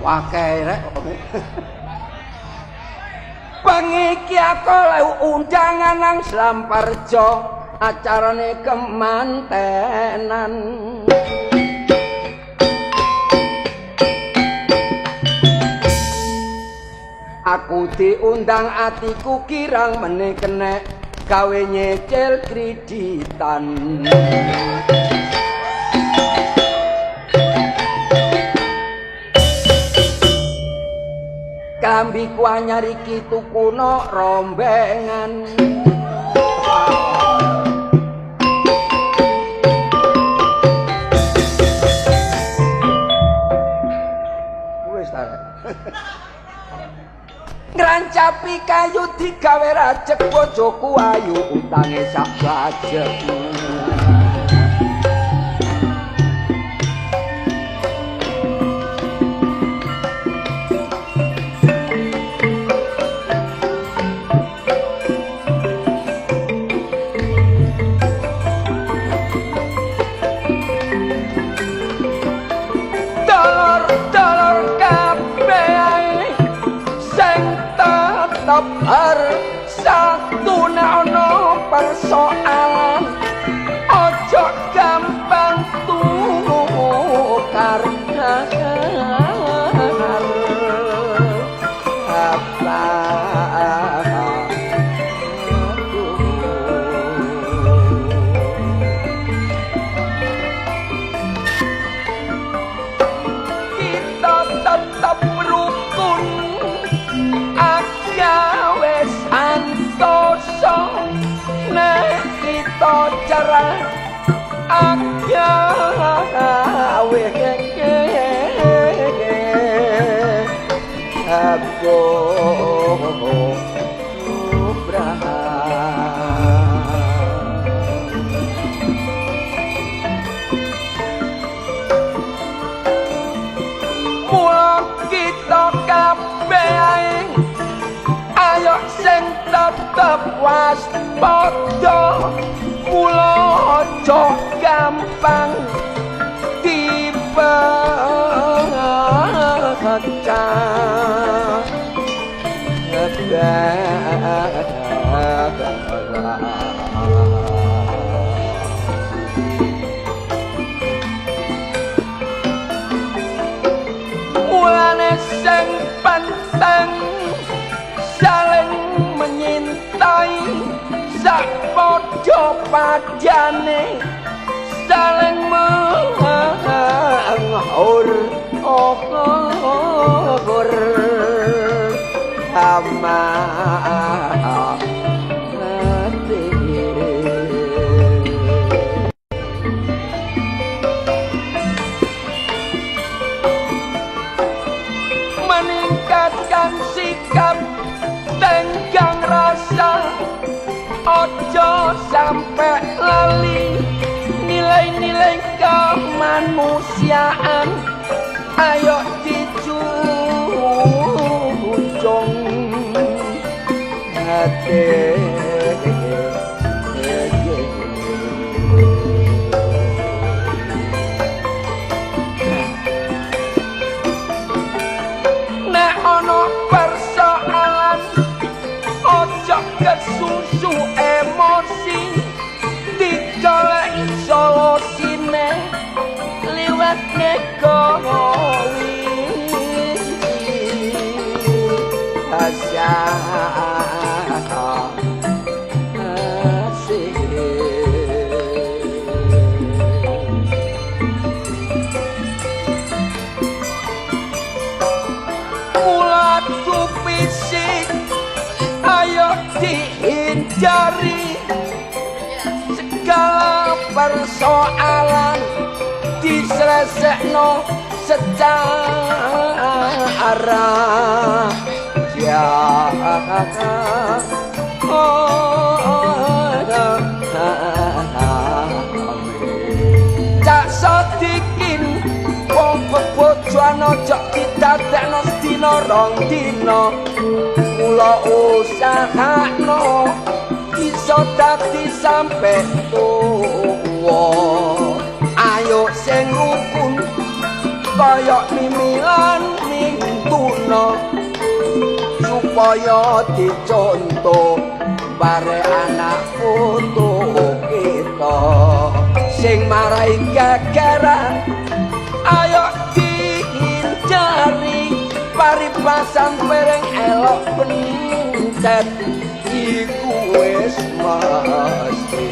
Wakai rek. Pengiki aku undangan nang Slamparjo acarane kemantenan. Aku diundang atiku kirang meneh kenek gawe nyecil kreditan. Kambiku anyar iki tukuno rombengan. Wis ta. Ngrancapi kayu digawe rajek bojoku ayu utange sak bajek. Har satu ono persoalan ojo gampang tukar apa kita tetap rukun Santoso nek kita cerah agawe aku mula kita kabeh ayo sing tetep waspada mula aja gampang dibaca mulane sing penting saling menyintai sak padha padane saling menghur ama meningkatkan sikap tenggang rasa ojo sampai lali nilai-nilai kemanusiaan ayo dijunjung hati nek ono persoalan ojo kesusu emosi digolek solusine liwat negowi ayo dihindari segala persoalan diselesekno secara ya cak sodikin wong bebojoan ojo didadekno sedina dina rong dina kula usahakno iso dadi sampe tuwa ayo sing rukun kaya mimilan mintuna supaya dicontoh bare anak foto kita sing marai gagaran ayo dihindari paribasan pereng elok pencet iku wis mesti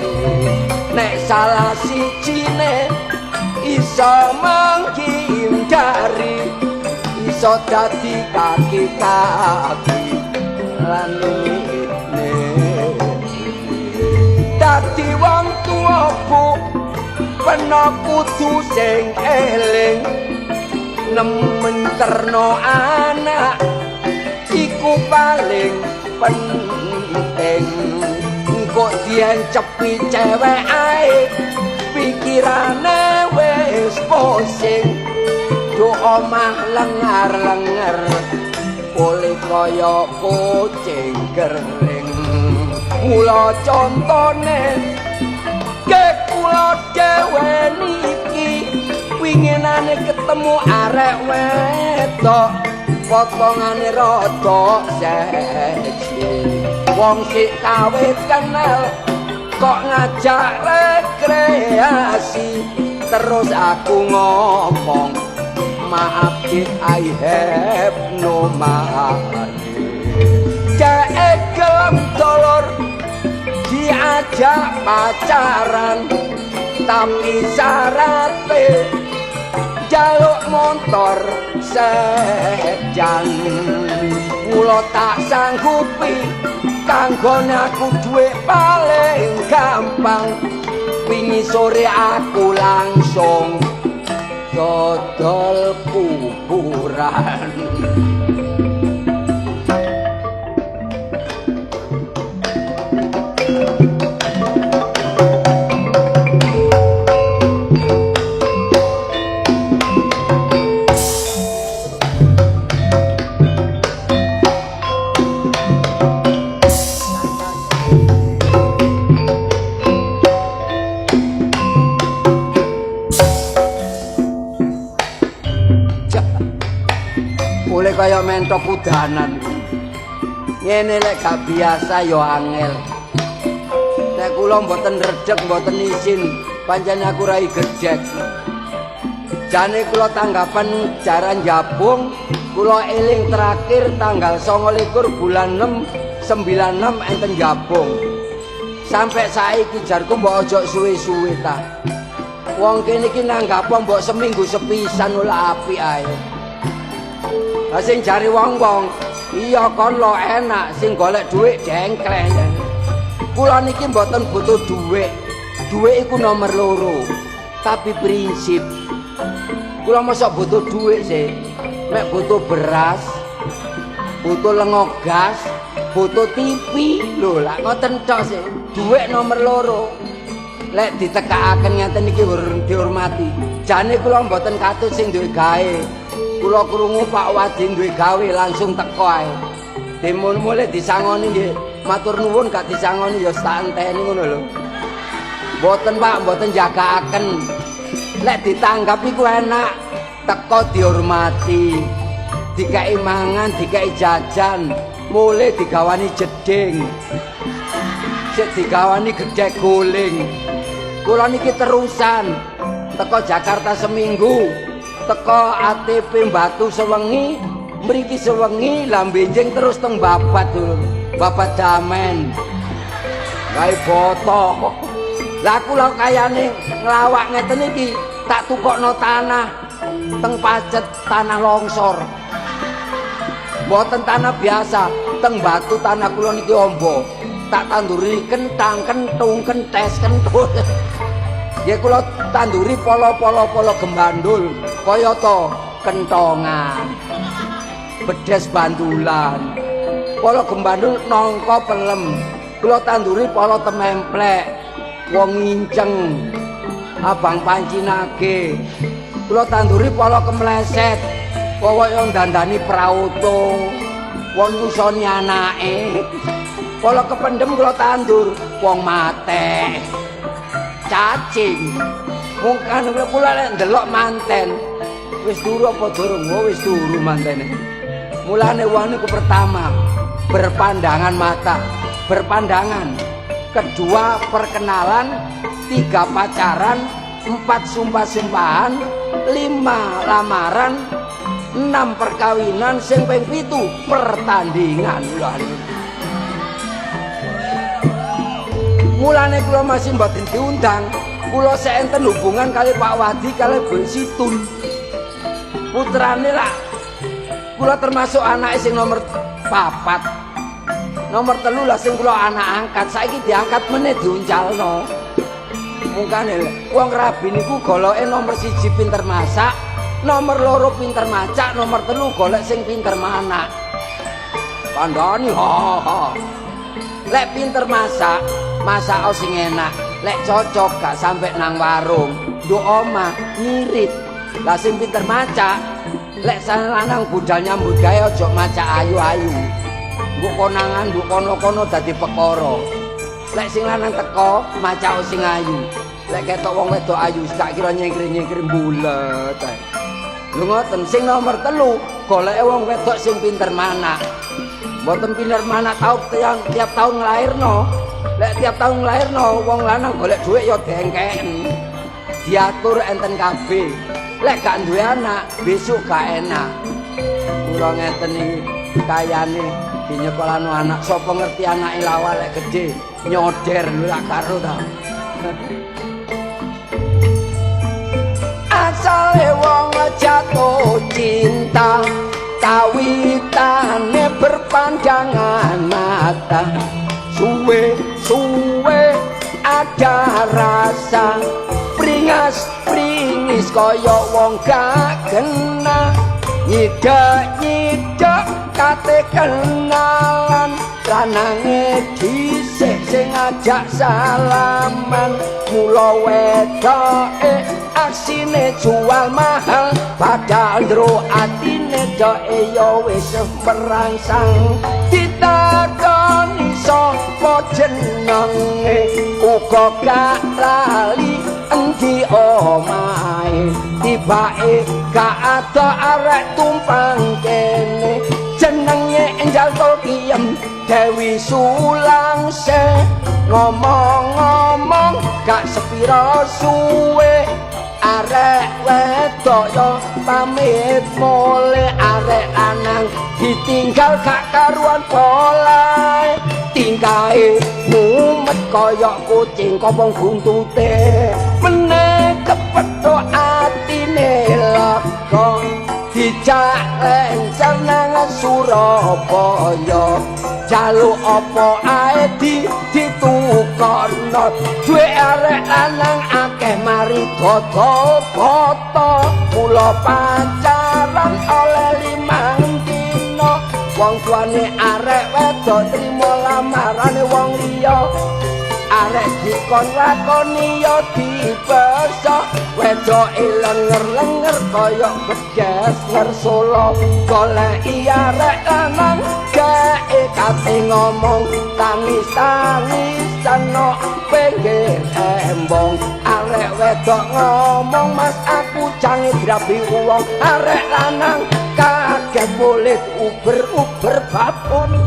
nek salah sijine iso menghindari iso dadi kaki-kaki lan dadi wong tuwa bu pena kudu sing eling nemen terno anak iku paling penting kok diencepi cewek ae pikirane wis pusing do omah lengar-lengar boleh kaya kucing kering mula contone ke kula dhewe niki winginane ketemu arek wedok potongane rada seksi wong sik kawit kenal kok ngajak rekreasi terus aku ngomong maaf I have no money cek gelem dolor diajak pacaran tapi syaratnya jaluk motor sejan kula tak sanggupi kanggone aku duwe paling gampang wingi sore aku langsung dodol kuburan kaya mentok kudanan ngene lek gak biasa yo angel nek kula mboten redeg mboten isin pancen aku rai gedhek jane kula tanggapan jaran jabung kula eling terakhir tanggal 29 bulan 6 96 enten jabung sampai saiki jarku mbok ojo suwe-suwe ta wong kene iki nanggap mbok seminggu sepisan ora apik ae sing jari wong-wong iya kon lo enak sing golek dhuwit jengkleng kula niki mboten butuh dhuwit dhuwit iku nomor loro tapi prinsip kula mosok butuh dhuwit sih mek butuh beras butuh lengo gas butuh TV lho lak ngoten tok sih dhuwit nomor loro lek ditekakaken ngeten iki dihormati jane kula mboten katut sing duwe gawe kula krungu Pak Wadi duwe gawe langsung teko ae. Demun mulai disangoni nggih. Matur nuwun gak disangoni ya tak enteni ngono lho. Mboten Pak, mboten jagaaken. Lek ditanggap iku enak, teko dihormati. Dikai mangan, dikai jajan, mulai digawani jeding. Sik digawani gedhek guling. Kula niki terusan teko Jakarta seminggu. Teko ATP Batu sewengi mriki sewengi lambenjing terus teng Babat dulu Babat Damen gawe boto lah kula kayane nglawak ngeten iki tak tukokno tanah teng Pacet tanah longsor mboten tanah biasa teng Batu tanah kula niki ombo tak tanduri kentang kentung kentes kentut ya kula tanduri polo gembandul kaya to kentongan bedes bandulan polo gembandul nangka pelem kula tanduri polo tememplek wong nginceng abang pancinage kula tanduri polo kemleset Pokoke dandani prauto. Wong nyusoni anake. Kala kependhem kula tandur, wong mate. Cacing. Wong kan kula lek ndelok manten. Wis turu apa durung? Oh wis turu mantene. Mulane wong niku pertama berpandangan mata, berpandangan. Kedua perkenalan, 3 pacaran, 4 sumpah-sumpahan, 5 lamaran, 6 perkawinan, sing ping 7 pertandingan. Mulane kula masih mboten diundang. Kula seenten hubungan kali Pak Wadi kali Bu Situn. Putrane lah. Kula termasuk anake sing nomor 4. Nomor 3 lah sing kula anak angkat. Saiki diangkat meneh diuncalno. Mungkane wong rabi niku goloke nomor 1 pinter masak, nomor 2 pinter macak, nomor 3 golek sing pinter manak. Kandhani ha. Lek pinter masak, masak sing enak. Lek cocok gak sampe nang warung, nduk omah ngirit. Lah sing pinter macak, lek sang lanang budal nyambut gawe aja macak ayu-ayu. Mbok konangan, mbok kono-kono dadi perkara. Lek sing lanang teko, macak sing ayu. Lek ketok wong wedok ayu, gak kira nyengkir-nyengkir bulet. Lho ngoten, sing nomor 3, goleke wong wedok sing pinter manak. Mboten pinter manak tiap tahun nglairno. Lek tiap tahun nglairno, wong lanang golek dhuwit ya dengkeken. Diatur enten kabeh. Lek gak duwe anak, besok gak enak. Kula ngeten iki kayane dinyekolano anak, sapa ngerti anake lawak lek gedhe nyoder lho lak karo ta. Asale wong jatuh cinta, kawitane berpandangan mata. Suwe-suwe ada rasa, pringis kaya wong gak kena. Nyidak-nyidak kate kenalan, lanange dhisik sing ngajak salaman. Mula wedoke aksine jual mahal, padahal ndro atine doke ya wis merangsang. Ditakoni sapa jenenge, uga gak lali endi omahe. Tibake gak ada arek tumpang kene, jenenge Enjal Tolkiem Dewi Sulangse. Ngomong-ngomong gak sepiro suwe, arek wedok yo pamit mule. Arek lanang ditinggal gak karuan polahe, tingkahe mumet kaya kucing kopong buntute. Meneh kepethuk atine lega, dijak lencer nang Surabaya. Jaluk apa ae ditukono, duwe arek lanang akeh mari dodol foto. Mula pacaran oleh 5 dina, wong tuane arek wedok trimo lamarane wong liya. Arek dikon lakoni ya dibasa, wedoke lenger-lenger kaya beges ngersula. Goleki arek lanang gae kate ngomong, tangis-tangisan no pinggir embong. Arek wedok ngomong, mas aku jange drabi wong. Arek lanang kaget kulit uber-uber babon.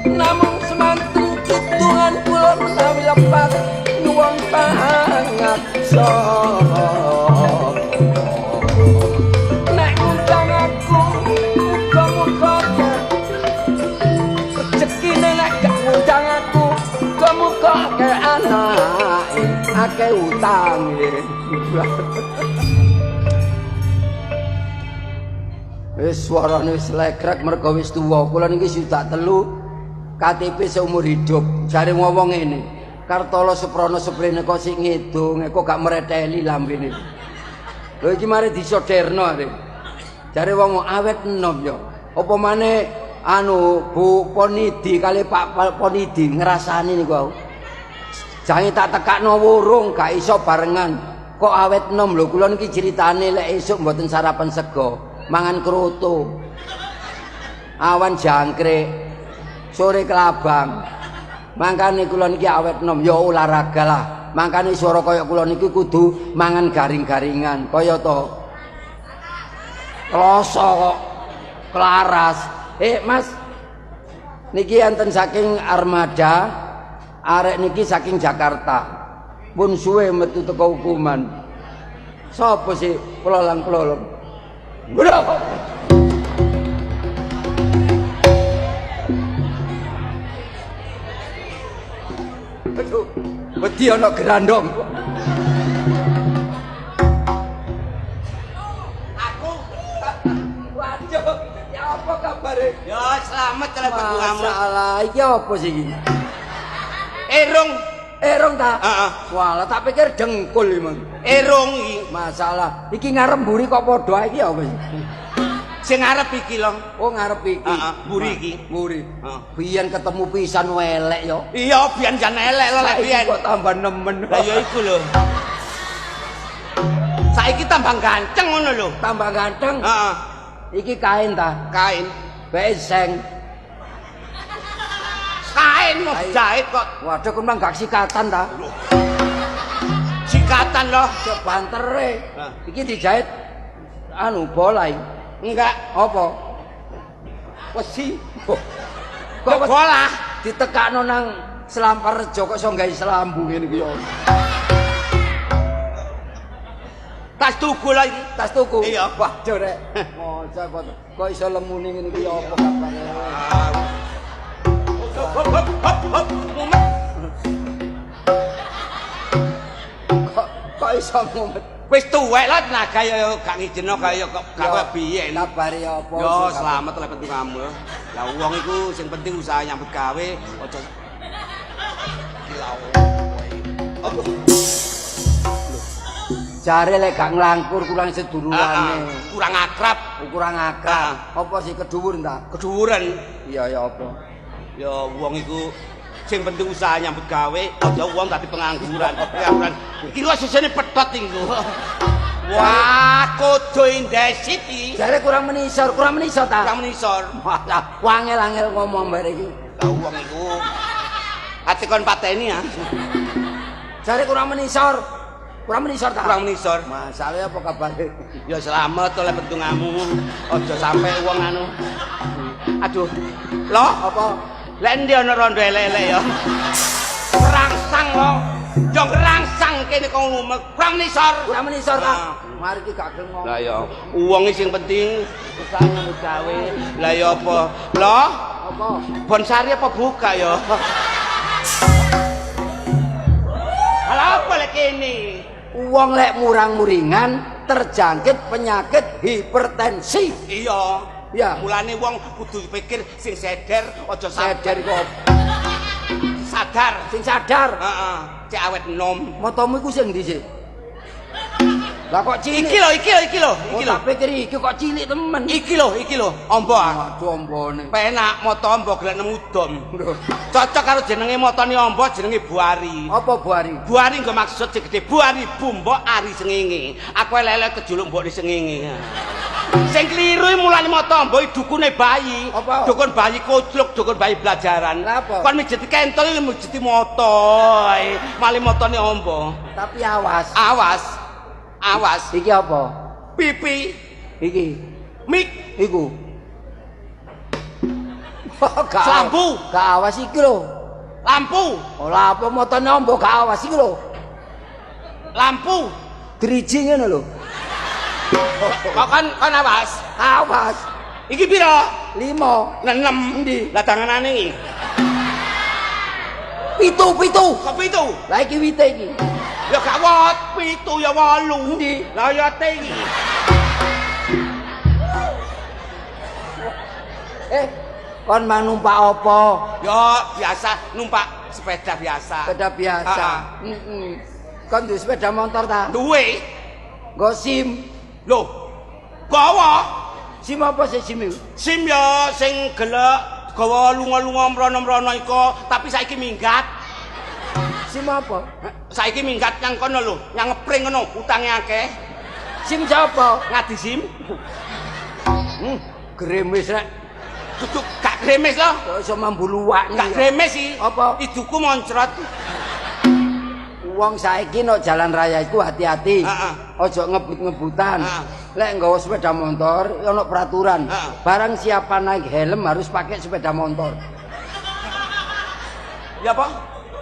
Namung semanten tutungan kula menawi lepat nuwun pangaksa. Nek ngundang aku muga-muga rezekine, nek gak ngundang aku muga-muga akeh anake, akeh utange. Wis suarane wis legrek mergo wis tuwa. Kula niki sudah 3 KTP seumur hidup. Jare ngomong ngene, Kartolo Suprono Suprene kok sik ngedong, kok gak mereteli lambene. Lho iki mari disoderno arek. Jare wong awet enom yo. Apa maneh anu Bu Ponidi kali Pak Ponidi ngrasani niku aku. Jange tak tekakno wurung gak iso barengan. Kok awet enom lho, kula niki critane lek esuk mboten sarapan sego, mangan kroto. Awan jangkrik, sore kelabang. Mangkane kula niki awet enom ya olahraga lah. Mangkane swara kaya kula niki kudu mangan garing-garingan, kaya to. Kloso kok kelaras. Mas, niki enten saking Armada, arek niki saking Jakarta. Pun suwe metu teko hukuman. Sapa sih pelolang-pelolong? Berapa? Aduh, wedi ana gerandong. Aku. Waduh, ya apa kabare? Ya selamat kalau kamu. Masalah iki apa sih iki? Erong ta? Heeh. Walah tak pikir dengkul iki, Mang. Erong iki. Masalah. Iki ngarep mburi kok padha iki apa sih? Sing ngarep iki lho. Oh ngarep iki. Heeh, mburi iki. Mburi. Heeh. Biyen ketemu pisan welek yo. Iya, biyen jan elek lho lek biyen. Kok tambah nemen. Lah ya iku lho. Saiki tambah ganteng ngono lho. Tambah ganteng. Heeh. Iki kain ta? Kain. Beseng. Kain mau jahit kok. Waduh kok gak sikatan ta? Sikatan lho. Cek bantere. Hah. Iki dijahit anu bola iki. Enggak. Apa? Wesi. Kok bola ditekakno nang Selampar Rejo kok iso gawe selambu ngene iki yo. Tas tuku lagi. Tas tuku. Iya. Waduh rek. Moco kok iso lemune ngene iki apa kabare? Hop hop hop hop. Kok iso mumet? Wis tuwek lah tenaga ya gak ngijino kaya kok biyen. Kabare apa? Yo selamat lah penting kamu. Lah wong iku sing penting usaha nyambut gawe aja kilau. Apa? Jare lek gak nglangkur kurang sedurunge. Kurang akrab. Kurang akrab. Apa sih kedhuwur ta? Keduwuran. Iya ya apa? Ya wong iku sing penting usaha nyambut gawe aja wong dadi pengangguran. Pengangguran. Iki lho sesene pedhot iku. Wah, kudu indesit iki. Jare kurang menisor ta? Kurang menisor. Walah, wangel-angel ngomong bare iki. Lah wong iku ati kon pateni ya. Jare kurang menisor ta? Kurang menisor. Masalah apa kabare? Ya selamat oleh petungamu. Aja sampe wong anu. Aduh. Loh, Apa? lek ndi ana rondo elek-elek ya. Rangsang kok. Yo rangsang kene kok ngumek. Kurang menisor ta? Mari ki gak gelem ngomong. Lah ya, wong sing penting usaha nyambut gawe. Lah ya apa? Loh, Apa? bonsari apa buka ya? Halo apa lek kene? Wong lek murang-muringan terjangkit penyakit hipertensi. Iya. Ya. Mulane wong kudu pikir sing seder aja Sadar kok. sadar. Sing sadar. Heeh, cek awet enom. Motomu iku sing ndi sih? Lah kok cilik? Iki lho. Tak pikir iki kok cilik temen. Iki lho, ombo ah. Aduh ombone. Penak moto ombo gelek nemu dom. Cocok karo jenenge motone ombo jenenge Buari. Apa buari? Buari nggo maksud sing gedhe Buari bumbok ari sengenge. Aku elek kejuluk mbok di sengenge. Sing kliru mulane moto ombo dukune bayi. Apa? Dukun bayi kocluk, dukun bayi belajaran. Lah apa? Kon mijeti kentol iki mijeti moto. Mali motone ombo. Tapi awas. Awas. Iki apa? Pipi. Iki. Mik. Iku. Lampu. Gak awas iki lho. Lampu. Oh lampu motone ombo gak awas iki lho. Lampu. Driji ngono lho. Kok kan awas. Awas. Iki piro? 5. 6. Endi? Lah tanganane iki. 7. Kok pitu? Lah iki wite iki. Ya gak wat, pitu ya 8. Endi? Lah ya te iki. Kon mang numpak apa? Ya biasa numpak sepeda biasa. Sepeda biasa. Kon duwe sepeda motor ta? Duwe. Nggo SIM. Lho. Gawa. SIM apa sih SIM iku? SIM ya sing gelek gawa lunga-lunga mrono-mrono iko, tapi saiki minggat. SIM apa? Saiki minggat yang kono lho, yang ngepring kono, utange akeh. SIM sapa? Ngadi SIM. Gremes rek. Duduk gak gremes lho. Kok iso mambu luwaknya. Gak gremes sih. Apa? Iduku moncrot. Wong saiki nek jalan raya iku hati-hati. Aja ngebut-ngebutan. Lek nggawa sepeda motor ana peraturan. Barang siapa naik helm harus pakai sepeda motor. Ya apa?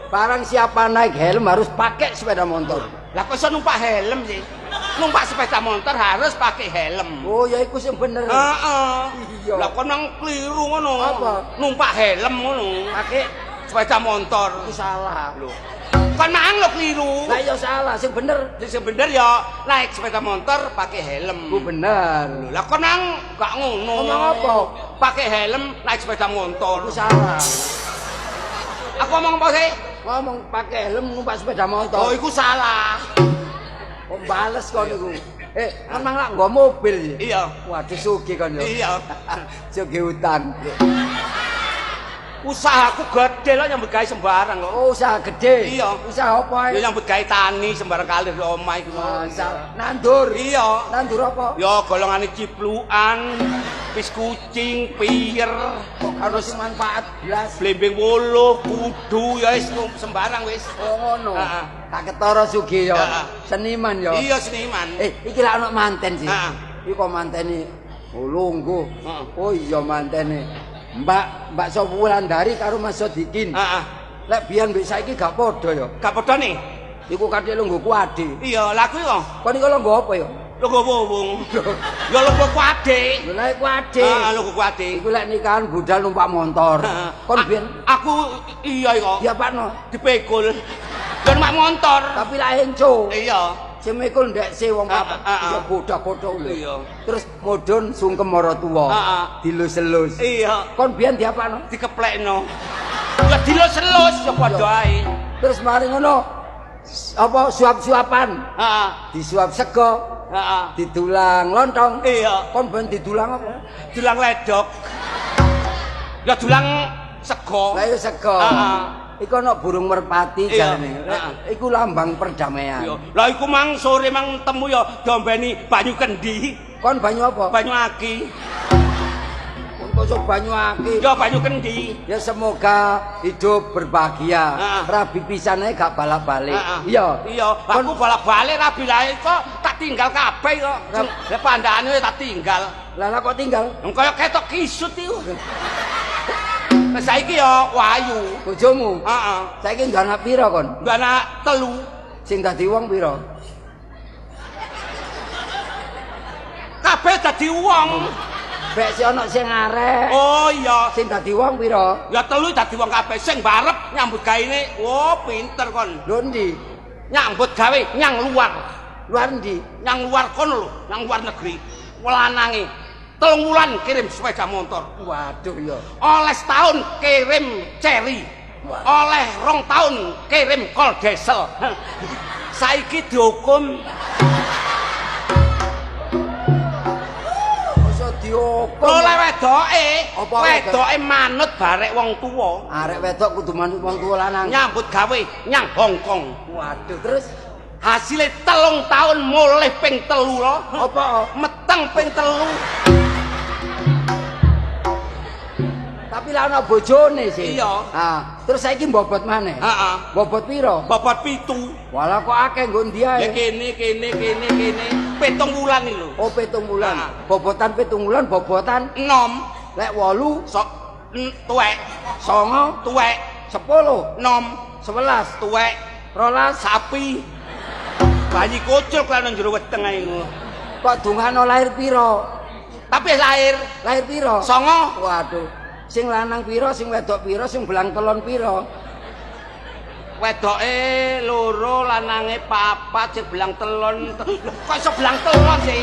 Barang siapa naik helm harus pakai sepeda motor. Lah kok iso numpak helm sih? Numpak sepeda motor harus pakai helm. Oh, ya iku sing bener. Heeh. Iya. Lah kok nang kliru ngono. Apa? Numpak helm ngono. Pakai Sepeda motor. iku salah. Lho. Kan mang lo kliru. Lah ya salah, sing bener. Sing bener ya naik sepeda motor pakai helm. Ku bener. Lah kon nang gak ngono. Ngomong apa? Pakai helm naik sepeda motor. Ku salah. Aku ngomong apa sih? Ngomong pakai helm numpak sepeda motor. Oh, iku salah. Kok bales kon iku. Kan mang lak nggo mobil ya. Iya. Waduh sugih kon yo. Iya. Sugih utang. Usahaku gede lah nyambut gawe sembarang kok. Oh, usaha gede. Iya. Usaha apa Ya ae? nyambut gawe tani sembarang kali di omah iku. Masa nandur. Iya. Nandur apa? Ya golongane ciplukan, pis kucing, piyer, Kok karo sing manfaat blas. blimbing wuluh, kudu ya wis sembarang wis. Oh ngono. Heeh. Tak ketara sugih yo. Heeh. Seniman yo. Iya seniman. Iki lak ono manten sih. Heeh. Iki kok manteni lungguh. Heeh. Oh iya mantene. Mbak Wulandari karo Mas Sodikin. Heeh. Lek biyen mbek saiki gak padha yo. Gak padha nih. Iku kadhe lungguh kuade. Iya, lha kuwi kok. Kon iki lungguh apa yo? Lungguh wong. Ya lungguh kuade. Lho lek kuade. Heeh, lungguh kuade. Iku lek nikahan budal numpak motor. Kon biyen Aku iya kok. ya Pakno, Dipekul. Dan mak motor. tapi lak enco. Iya. Sing mikul ndekse wong papat. Ya bodoh-bodoh lho. Iya. Terus mudhun sungkem mara tuwa. Heeh. Dilus-elus. Iya. Kon biyen diapakno? Dikeplekno. Ya dilus-elus ya padha ae. Terus mari ngono apa suap-suapan, Heeh. disuap sego, Heeh. didulang lontong. Iya. Kon ben didulang apa? Dulang ledok. Ya dulang sego. Lah ya sego. Heeh. Iku ana burung merpati Iya. jarene. Heeh. Iku lambang perdamaian. Iya. Lah iku mang sore mang temu ya diombeni banyu kendi, Kon banyu apa? banyu aki. Kon kosok banyu aki. Ya banyu kendi. Ya semoga hidup berbahagia. Heeh. Rabi pisane gak balak-balik. Heeh. Iya. Iya, aku bolak-balik rabi lae kok tak tinggal kabeh kok. Lah pandane tak tinggal. Lah kok tinggal? Wong kaya ketok kisut iku. Lah saiki ya wayu. Bojomu. Heeh. Saiki ndang anak pira kon? Mbak anak telu. Sing dadi wong pira? Kabeh dadi wong. Bek si ana sing arek. Oh iya. Sing dadi wong pira? Ya telu dadi wong kabeh sing barep nyambut gaene. Oh, pinter kon. Lho ndi? Nyambut gawe nyang luar. Luar ndi? Nyang luar kono lho, nyang luar negeri. Lanange 3 wulan kirim sepeda motor. Waduh ya. Oleh setahun kirim cherry. Oleh 2 tahun kirim kol diesel. Saiki dihukum. Iso dihukum. Oleh wedoke, Apa wedoke manut barek wong tuwa. Arek wedok kudu manut wong tuwa lanang. Nyambut gawe nyang Hongkong. Waduh, terus Hasilnya 3 tahun mulai ping 3 loh. apa? Meteng ping 3. Tapi lah ana bojone sih. Iya. Ah, terus saiki mbobot maneh. Heeh. Bobot pira? Bobot 7. Walah kok akeh nggo ndi Ya ae. kene 7 wulan iki lho. Oh, 7 wulan. Ah. Bobotan 7 wulan, bobotan 6 lek 8, sok tuwek, 9, tuwek, 10, 6 11, tuwek, 12. sapi. Bayi kocok lah nang jero weteng ae ngono. Kok dungano lahir pira? Tapi lahir Lahir pira? 9. Waduh. Sing lanang pira, sing wedok pira, sing belang telon pira? Wedoke 2, lanange 4, sing belang telon. Kok iso belang telon sih?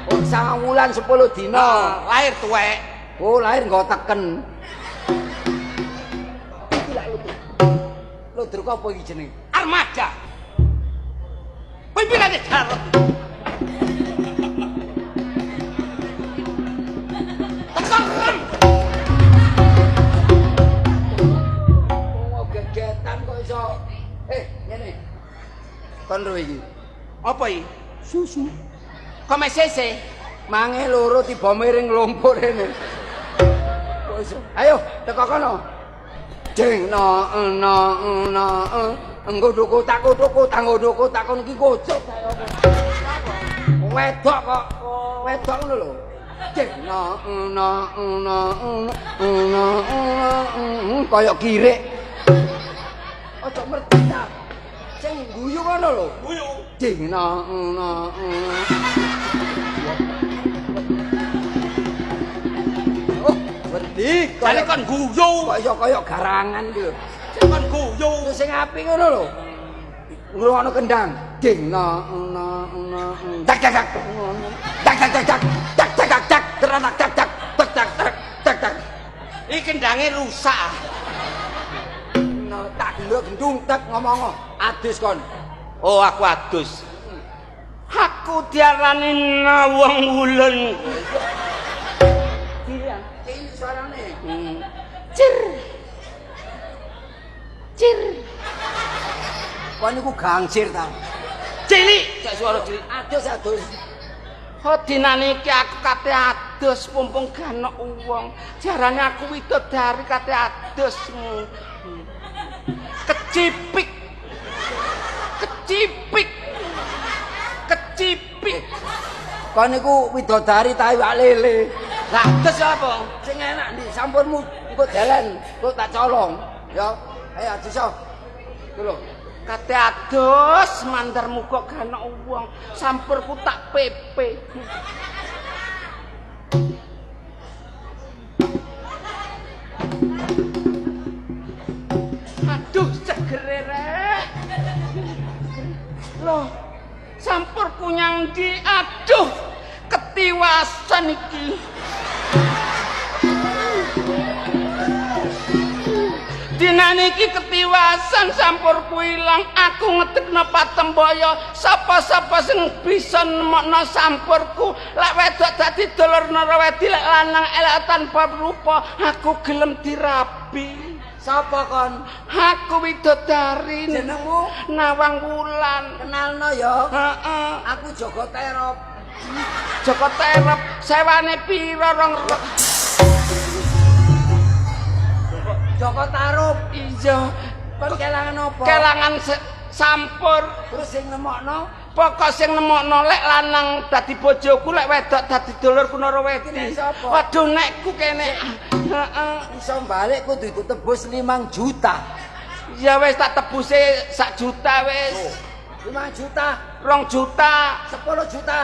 Oh, 9 wulan 10 dina. Lahir tuwek. Oh, lahir nggo teken. Iki lak lu truk apa iki jeneng? Armada. Pimpinane Jarot. Tekan. Oh, gegetan kok iso. Kon ro iki. Apa iki? Susu. Kok mesese? Mange loro tiba miring lumpur rene. Wis. Ayo teko kono. Jeng engko duku tak kon iki kocok wedok kok wedok ngono lho jeng kaya kirek aja mertap sing guyu ngono lho Guyu. jeng oh wedi Jane kon guyu. kaya garangan iki lho Kon guyu. sing apik ngono lho. Ngrungokno kendang. Ding tak tak tak. Tak tak tak tak. Tak tak tak tak. Teranak tak tak. Tak tak tak. Tak tak. Iki kendange rusak. Tak gendung tak ngomong. Adus kon. Oh, aku adus. Aku diarani nawang wulen. Iya, iki suarane. Cir. Cir. Kon niku gangsir ta. Cilik, sak suara cilik. Adus. Oh, dinane iki aku kate adus pumpung ganok wong. Jarane aku widodari kate adus. Kecipik. Kon niku widodari ta iwak lele. Lah adus apa? Sing enak ndi sampurmu engko dalan, kok tak colong. Ya, ayo adus yo. Ku lho. Kate adus mandarmu kok ganok wong. Sampurku tak pepe. Aduh, segere rek. Loh, sampurku nyang ndi? Aduh, ketiwasan iki. Dinane iki ketiwasan sampurku ilang. Aku ngetekno patemboyo. Sapa-sapa sing bisa nemokno sampurku. Lek wedok dadi dolurna wedi, lek lanang elek tanpa rupa, aku gelem dirabi. Sapa kon? Aku widodari. Jenengmu? Nawang Wulan. Kenalno ya. Heeh. Aku Joko Terop. Joko Terop sewane pira rong Joko Tarup. iya. Kon kelangan apa? Kelangan sampur. Terus sing nemokno Pokok sing nemokno lek lanang dadi bojoku, lek wedok dadi dulurku nara wedi. Nek sapa? Waduh nekku kene. Heeh. iso balik kudu ditebus 5 juta. Ya wis tak tebuse 1 juta wis. 5 juta, 2 juta. 10 juta.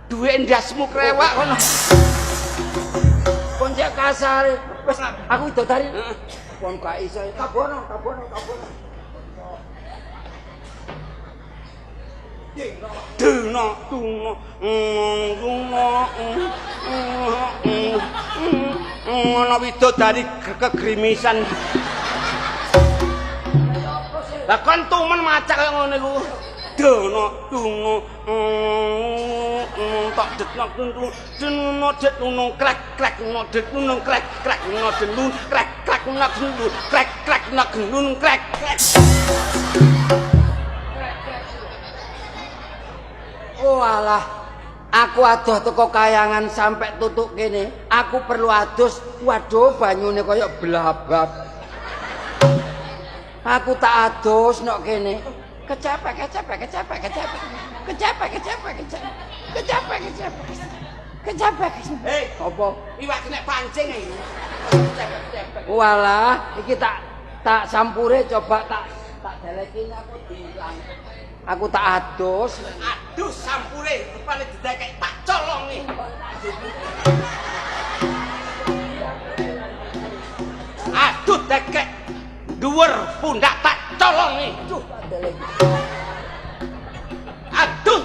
Duwe ndasmu krewak kono. Kon cek kasar. Wis aku dodari. Kon gak iso. Tabono. Dina ngono widodari kegrimisan. Lah kon tumen macak kaya ngono iku. Dina tak detno det nunung krek nunung krek nunung krek nunung krek. Oh alah. Aku adoh teko kayangan sampai tutuk kene. Aku perlu adus. Waduh banyune kaya blabab. Aku tak adus nok kene. Kecepek. Hei, Apa? iwak kena pancing iki. Walah, iki tak sampure coba tak deleki aku diilang. Aku tak adus. Aduh sampure rupane didekek tak colongi. Aduh dekek dhuwur pundak tak colongi. Aduh, tak deleki. Aduh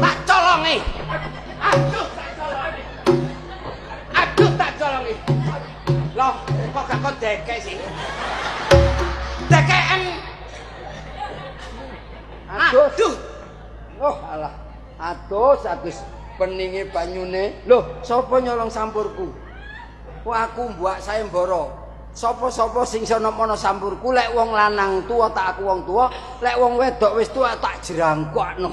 tak colongi. Aduh tak colongi. Loh, kok gak kon dekek sih? Dekeken. Adus. Oh alah. Adus peninge banyune. Loh, sapa nyolong sampurku? Kok aku mbak sayembara. Sapa-sapa sing iso nampa sampurku lek wong lanang tuwa tak aku wong tuwa, lek wong wedok wis tuwa tak jerangkokno.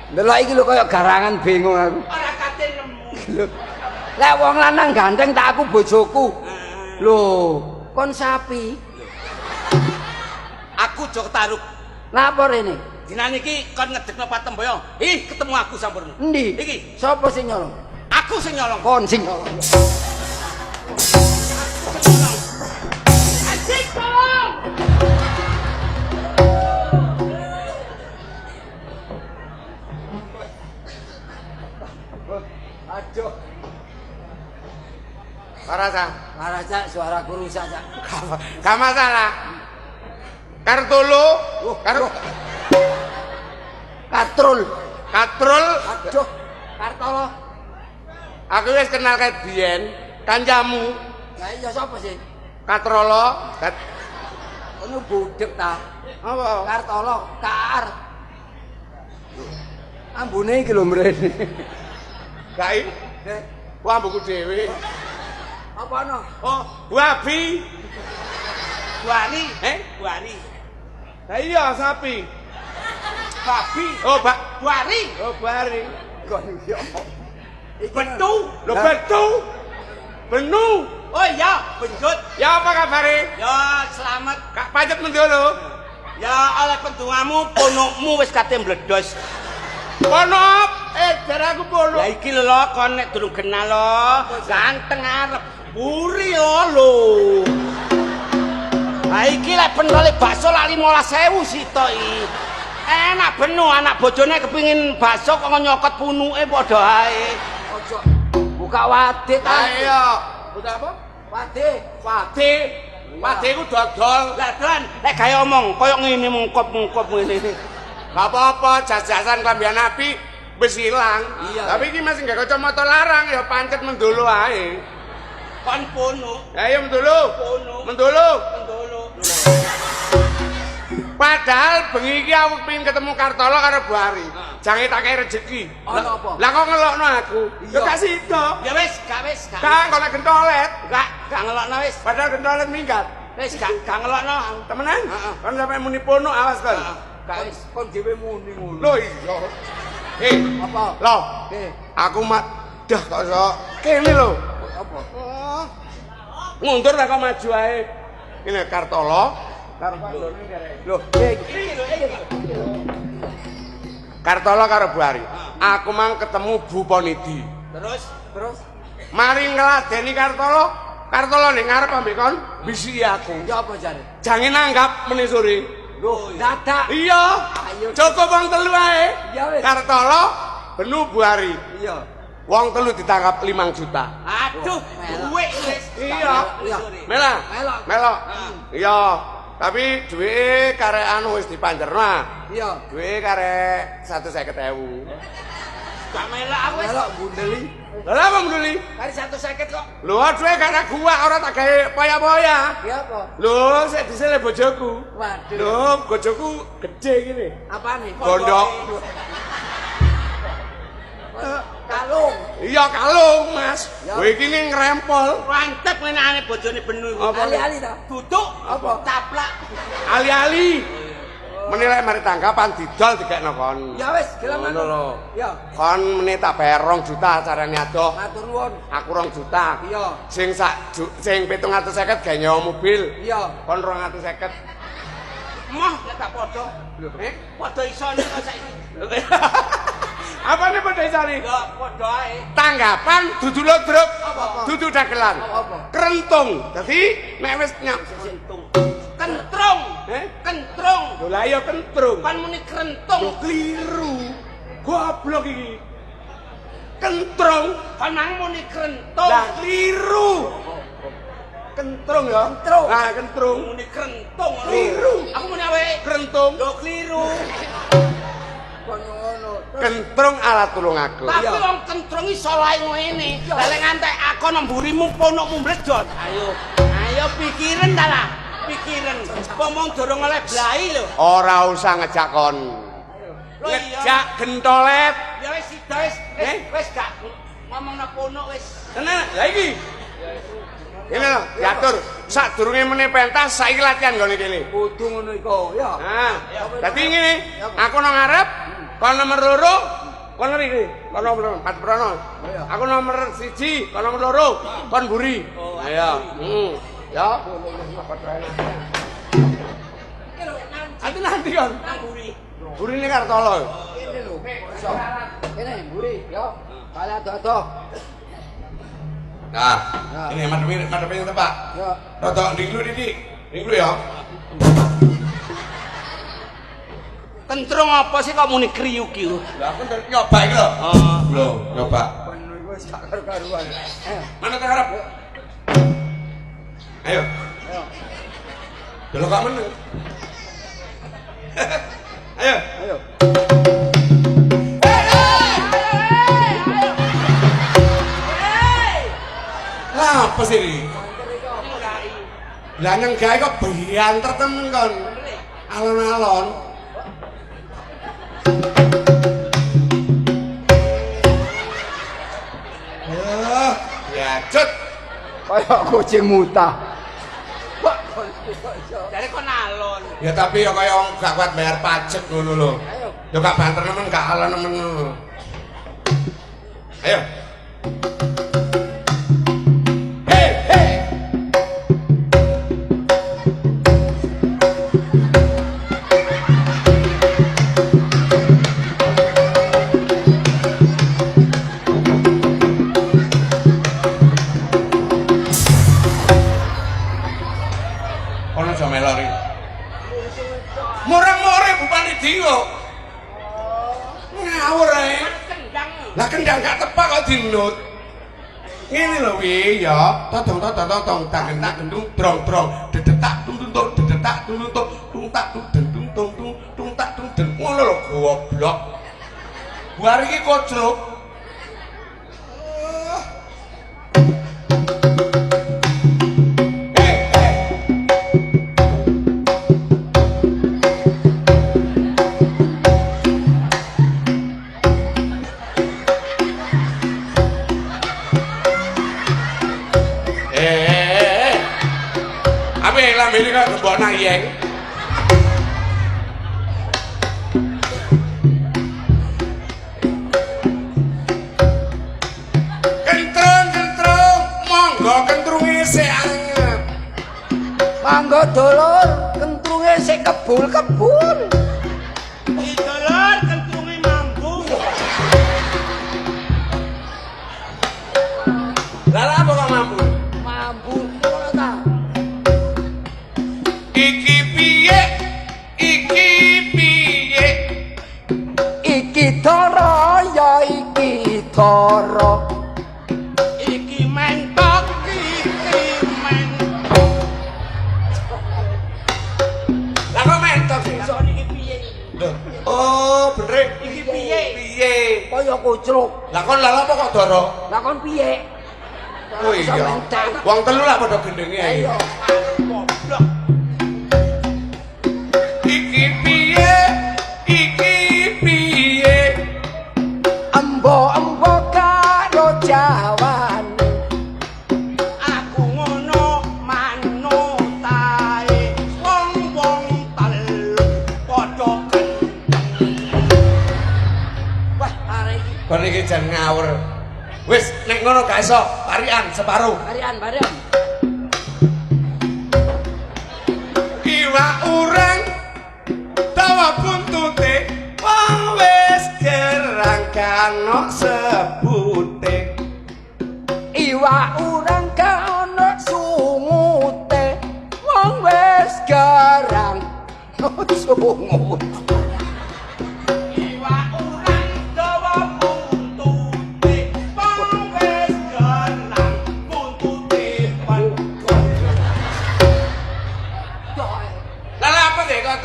Delok iki lho kaya garangan bingung aku. Ora kate nemu. Lek wong lanang ganteng tak aku bojoku. Lho, kon sapi. Aku jo ketaruk. Napa rene? Dinane iki kon ngedekno patemboyo. Ih, ketemu aku sampurna. Endi? Iki. Sapa sing nyolong? Aku sing nyolong. Kon sing nyolong. Asik tolong. Aduh. Parasa, Marasa suaraku rusak, Cak. gak masalah. Kartolo, Katrul. katrul. Aduh, Kartolo. Aku wis kenal kae biyen, kancamu. Lah iya sapa sih? Katrolo, Ono budek ta. apa? Kartolo, Kar. Ambune iki lho mrene. Gai, Eh, wah buku dhewe. apa ono? Oh, babi. Buari. Eh? Buari. Lah iya sapi. Babi. Oh, Buari. oh bari. Kon yo. Iki Betu. Lho betu. Benu. Oh iya, benjut. Ya apa kabare? Ya selamat. Kak pacet mendolo. Ya oleh pendungamu ponokmu wis kate mbledos. Ponop, jar aku pono. Ya iki lho kon nek durung kenal lho, ganteng arep buri lho. Ha iki lek pentole bakso lak 15.000 sitok iki. Enak benu anak bojone kepingin bakso kok nyokot punuke padha ae. ojo buka wadih ta. Ayo. Udah apa? Wadih. Pade. Pade ku dodol. Lah Dan, lek gawe omong koyo ngene mungkop-mungkop ngene. Gak apa-apa, jas-jasan klambian api wis ilang. Iya. Tapi iki masih gak kacamata larang ya pancet mendolo ae. Kon pono, Ayo mendolo. pono, Mendolo. mendolo. Padahal bengi iki aku pengen ketemu Kartolo karo Buari. Jange tak kei rezeki. Ono apa? Lah kok ngelokno aku? Iya. Ya gak sida. Ya wis, gak wis, gak. Kang kok lek gentolet. Gak ngelokno wis. Padahal gentolet minggat. Wis gak ngelokno. Temenan? Heeh. Kon sampe muni pono awas kon. Gak wis. Kon dhewe muni ngono. Lho iya. Apa? Loh, Eh, aku mak dah kok iso kene lho. apa? Mundur tak kok maju ae. Ini Kartolo karo Pandone kare. Loh, Kartolo karo Buari. Aku mang ketemu Bu Ponidi. terus Mari ngladeni Kartolo. Kartolo ning ngarep ambek kon bisiki aku. ya apa jare? Jange nanggap meni sore. Loh, dadak. Iya. Ayo. Cukup wong telu ae. Ya wis. Kartolo, Benu Buari. Iya. Wong telu ditangkap 5 juta. Aduh, duit wis. Iya. Iya. Melok. Melok. Melok. Iya. Tapi duwe karek anu wis dipanjerno. Iya. Duwe karek 150.000. Gak melak aku wis. Melok bundeli. Lah apa menduli? Kari 150 kok. Lho duwe karek gua ora tak gawe poya-poya. Ya apa? Lho sik disele bojoku. Waduh. Lho bojoku gede gini. Apane? Gondok. Kalung. Iya kalung, Mas. Ya. Kowe iki ngrempol. Mantep menane bojone benu. Apa? Ali-ali ta? Duduk Apa? taplak. Ali-ali. Menilai mari tanggapan didol dikekno kon. Ya wis, gelem Ngono lho. Ya, Kon meneh tak bayar 2 juta carane adoh. matur nuwun. Aku 2 juta. Iya. Sing sing 750 gawe nyawa mobil. Iya. Kon 250. Moh nek gak padha. Eh? Padha isone kok saiki. Apa nih pada isane? Ya padha ae. Tanggapan dudu lodrok. Apa? Dudu dagelan. Apa? Kerentung. Dadi nek wis nyap Sentung. Kentrung. Kentrung. Lho lah ya kentrung. Pan muni krentung. Lho keliru. Goblok iki. Kentrung. Pan mang muni krentung. Lah keliru. Kentrung ya. Kentrung. Ah kentrung. Muni krentung. lho. Keliru. Aku muni awe. Kerentung. Lho keliru. Kon ngono. Kentrung alat tulung aku. Tapi Iya. wong kentrung iso lae ngene. Lah lek ngantek aku nemburimu ponokmu mledot. Ayo. Ayo pikirin ta lah. Pikirin. Pomong dorong oleh blai lho. Ora usah ngejak kon. Lho iya. Ngejak gentolet. Ya wis sida wis Wis gak ngomongno kono wis. Tenan, lha iki. Ini lho, diatur. Sadurunge meneh pentas saiki latihan nggone kene. Kudu ngono iku, ya. Nah, dadi ngene, aku nang ngarep, kon nomor 2, kon ngriki, kon nomor 4 prono. Aku nomor 1, kon nomor 2, kon mburi. Ayo. Ya. Nanti kon. Burine Kartolo. Kene lho. Kene mburi, ya. Kala ado-ado. Nah, ini madepin tepak. Ya. Rotok dinglu Didik. Dinglu ya. Kentrung apa sih kok muni kriuk ki? Lah aku nyoba iki lho. Lho, nyoba. Kono iku wis gak karu-karuan. Mana tak harap? Ayo. Ayo. Delok gak meneng. Ayo. Ayo. Lah apa sih ini? Lah nyenggai kok banter temen kon. Alon-alon. Ya cut. Kayak kucing mutah. Jare kon alon. Ya tapi ya kaya wong gak kuat bayar pajak ngono lho. Ayo. Ya gak banter nemen gak alon nemen ngono. Ayo. Lah kendang gak tepak kok dinut. Ngene lho wi ya, totong tak gendung drong dedetak tung dedetak tung tak tung tak tung ngono lho goblok. Buar iki kocruk. Ini kan gembok nayeng. Kentrung, monggo kentrunge sik anget. Mangga dulur, kentrunge sik kebul-kebul. Dulur kentrunge mambu. Lah apa kok mambu? Mambu ngono ta. Iki piye? Iki dara ya iki dara. Iki mentok, iki mentok. Lah kok mentok sih? Sok iki piye? Oh, bener. Iki piye? Piye? Kaya kucruk. Lah kon lha apa kok dara? Lah kon piye? Oh iya. Wong telu lah padha gendenge ae. Ayo. Goblok. Iki piye? Embo karo jawane. Aku ngono manut ae. Wong-wong telu padha kenceng. Wah, arek iki. Kon iki jan ngawur. Wis nek ngono gak iso, parian separuh. Barian. Iwak urang tawa buntute wong wis gerang kano sebute. Iwak urang kana sungute. Wong wis garang sungut. Iwak urang dawa buntute, wong wis garang buntute padha. Lah apa deh kok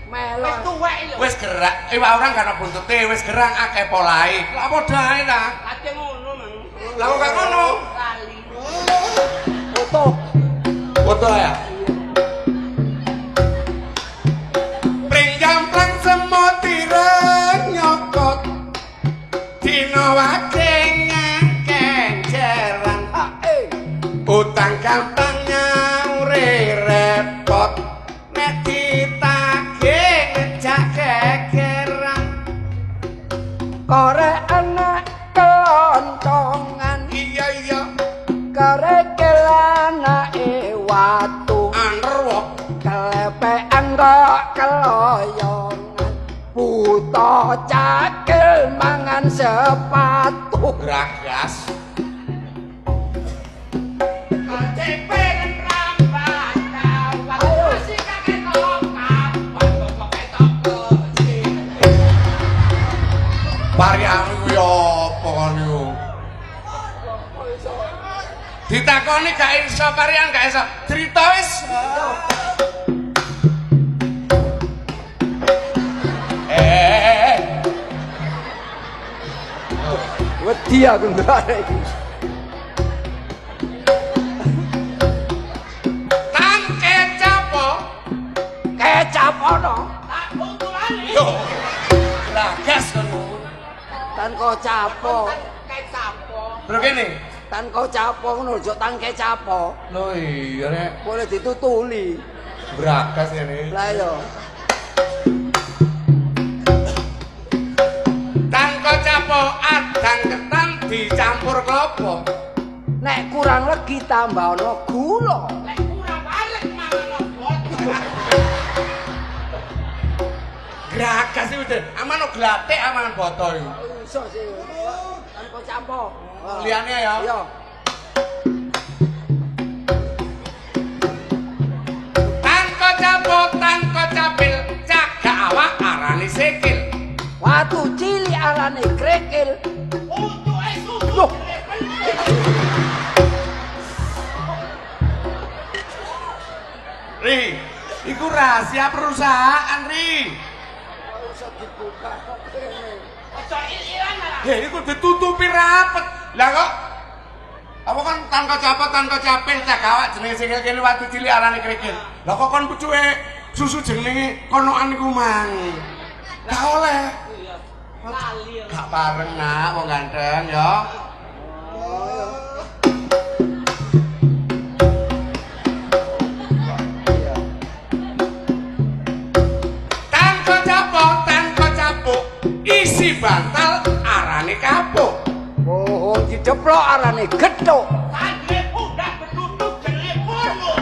Melo. Wis tuwek lho. wis gerak iwak urang kano buntute wis gerang akeh polahe. Lah apa dae ta? Ate ngono mang. Lah kok gak ngono? Lali. Foto ya. Pring jamplang semut ireng nyokot. Dina dina wajeng kenceran utang gampang nyaure repot nek ditagih ngejak gegeran korek anak kelontongan iya kerekel anake watu anerwa kelepean kok keloyongan buta cakil mangan sepatu gragas Parian kuwi apa niku? Ditakoni gak iso parian gak iso. Crita wis. wedi aku ndarek iki Tan kecap kecap ono Tak buntulane. yo. Gragas kono. tan kocapo Kecapo. Lho kene. tan kocapo ngono ojo tan kecapo Lho iya nek boleh ditutuli bragas ngene. lah yo Tan kocapo adang ketan dicampur klopo. nek kurang legi tambah ono gula Lek kurang balik mangan botol. Gragas iki udah aman glathik aman botol iki. iso sih tan kocapo Liyane ya. yo Tan kocapil cagak awak arane sikil. watu cilik alane krekil Untuk susu. Loh. Ri, iku rahasia perusahaan, Ri. iso dibuka kok kene Ojo il-ilan lah. Ya iku ditutupi rapet. Lah kok apa kan tan kocapil cagak awak jenenge sikil kene watu cilik arane krikil. Lah kok kon pucuke susu jenenge konokan iku mang. Gak oleh. Lali. Gak pareng nak wong ganteng ya. Tan kocapuk isi bantal arane kapuk. oh dideplok arane gethuk Tandre pundak betutuk jenenge polo.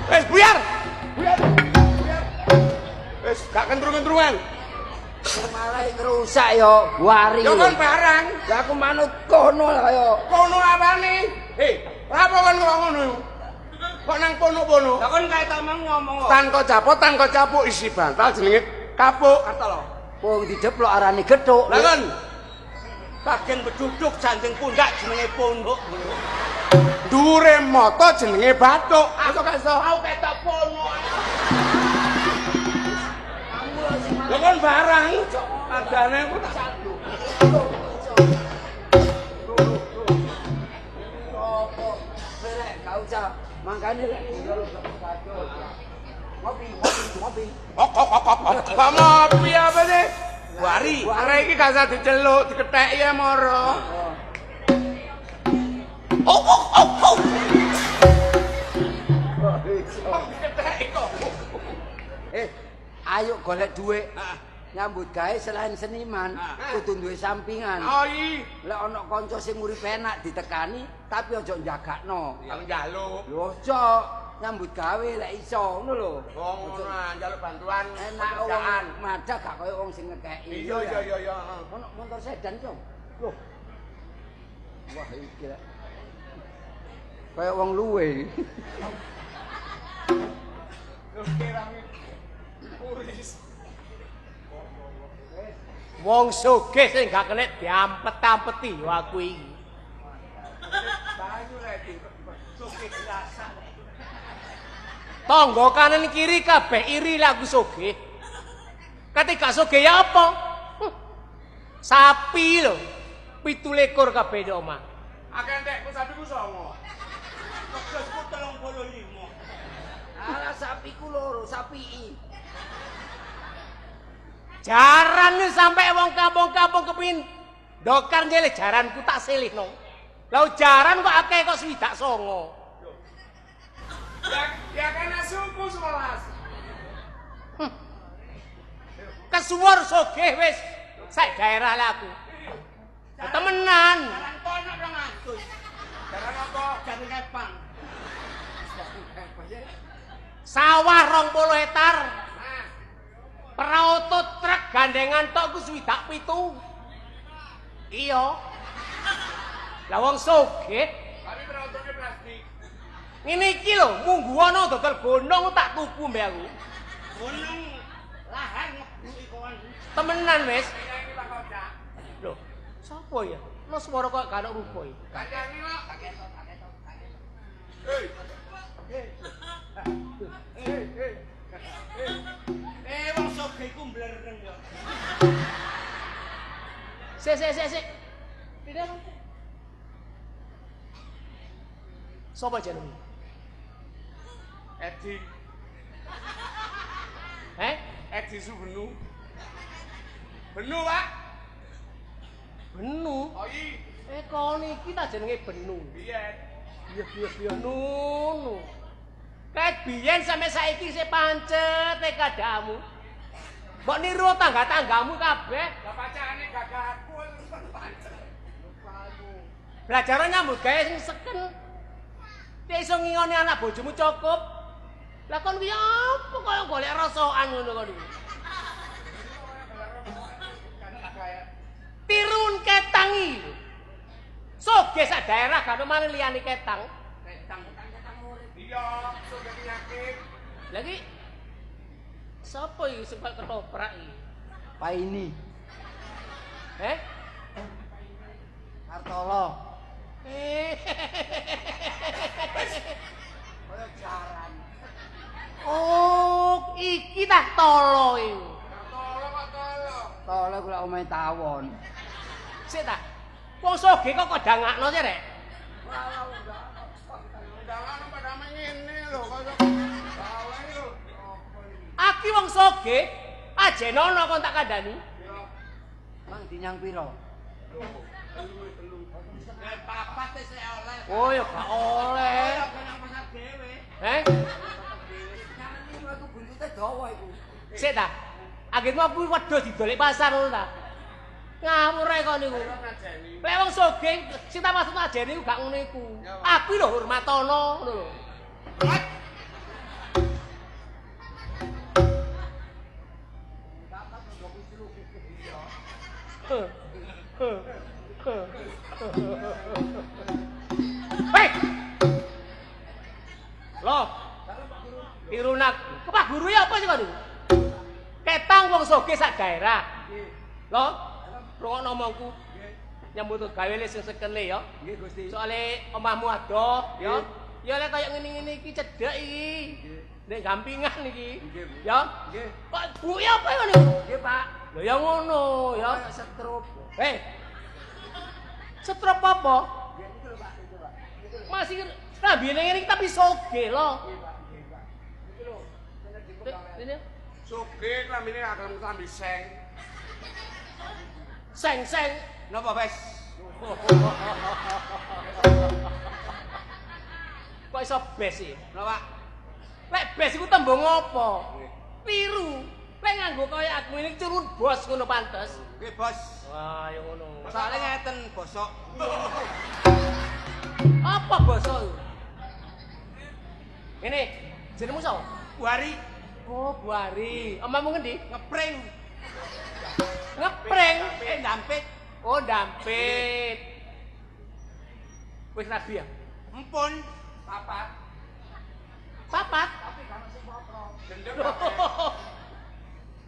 Wes buyar. Wes gak kentrung-kentrungan. malah ngerusak yo wari Yo kon barang. lah aku manut kono lah yo Kono apane? Apa kon kok ngono? Kok nang pono-pono? Lah kon kae ta ngomong kok. Tan kocapuk isi bantal jenenge kapuk. Kata lo. wong dideplok arane gethuk Lah kon Bagian beduduk janting pundak jenenge pondok. dure moto jenenge bathuk. Iso gak iso? Aku ketok pono. Lah kon barang. Adane aku tak gak usah mangkane lek ngopi Kok ngopi apa sih? Wari. Arek iki gak usah diceluk, diketheki ya moro. ayo golek dhuwit nyambut gawe selain seniman kudu duwe sampingan Oh iya. lek ana kanca sing urip enak ditekani tapi aja njagakno Yang njaluk. lho aja nyambut gawe lek iso ngono lho Wong ngono njaluk bantuan enak wong madah gak kaya wong sing ngekeki Iya. ono motor sedan to lho wah iki lek kaya wong luwe Wong sugih sing gak kenek diampet-ampeti yo aku iki. Tangga kanan kiri kabeh iri lek aku sugih. Kate gak sugih ya apa? Sapi lho. 17 kabeh di omah. Akeh entekku sapiku 9. Wedhusku 35. Alah sapiku loro, sapi. Jaran sampai wong kampung-kampung kepin dokar nyelih jaranku tak silihno. Lah jaran kok akeh kok 29. Ya kan asuku 11. Kesuwur sugih wis sak daerah lah aku. Temenan. Jaran kono 200. Jaran apa? Jaran kepang. Sawah 20 hektar. Perauto truk gandengan tok ku 27. Iya. Lah wong sugih Tapi penontonnya plastik. ngene iki lho, munggu ana dodol gonong tak tuku mbek aku. Gunung lahan ngebuki kawan. Temenan wis. Ini Pak Kocak. Lho, sapa ya? Lo swara kok gak ono rupa iki. Kacang ini lo. Wong sugih iku mblereng yo. Sik. Tidak. Sapa jenenge? Edi. Edi Subenu. Benu, Pak. Benu. Oh iya. Kon iki ta jenenge Benu. Iya. Iya nunu. Kayak biyen sampe saiki sik pancet kadhamu. Mbok niru tangga-tanggamu kabeh. Lah pacarane gagahku pancet. Belajar nyambut gawe sing seken. Nek iso ngingoni anak bojomu cukup. Lah kon kuwi apa kaya golek rasokan ngono kon iki. Tirun ketang iki. Soge sak daerah gak ono maneh liyane ketang. Ketang urip. Iya, sudah penyakit. Lagi sapa iki sing kok ketoprak iki? Pak ini, Kartolo. Kaya jaran. Oh, iki tak tolo iki. Tole kula omahe tawon. Sik ta. Wong soge kok kodangakno sih, Rek. Undangan pada ngene lho kaya gawe lho. Aki wong soge, ajenono kon tak kandhani. Mang dinyang piro? Papat wis oleh. Oh, ya gak oleh. Nang pasar dhewe. Jangan iki aku buntute dawa iku. Sik ta. Agitmu aku wedhus didolek pasar ngono ta. Ngawur ae kok niku. Lek wong soge sing tak maksud ajene iku gak ngono iku. Aku lho hormatono ngono lho. Hei! Loh. Tirunak. Kepak guru ya apa sih kok niku? Ketang wong soge sak daerah. Loh. Rungokno omongku. Nyambut gawe le sing sekele ya. Nggih Gusti. Soale omahmu adoh ya. Ya lek kaya ngene-ngene iki cedhek iki. Nek gampingan iki. Ya. Nggih. Kok buki apa ya niku? Nggih, Pak. Lho ya ngono ya. Kaya setrup. Setrop apa? Nggih, itu lho, Pak. Itu, Pak. Masih rambine ngene iki tapi soge lho. Nggih, Pak. Nggih, Pak. Itu lho, bener dipegawai. Ini Suge klambine gak gelem klambi seng. seng-seng. Napa, Bes? Kok iso bes iki? Napa? Lek bes iku tembung apa? Piru. Lek nganggo kaya aku ini turun bos ngono pantes. Nggih, Bos. Wah, ya ngono. Soale ngeten, bosok. Apa basa iku? Ngene, jenengmu sapa? Buari Oh, Buari. Omamu ngendi? ngepring. Ngepring. Ndampit. Oh, dampit. Wis rabi ya? Empun. Papat. Papat. Gendeng.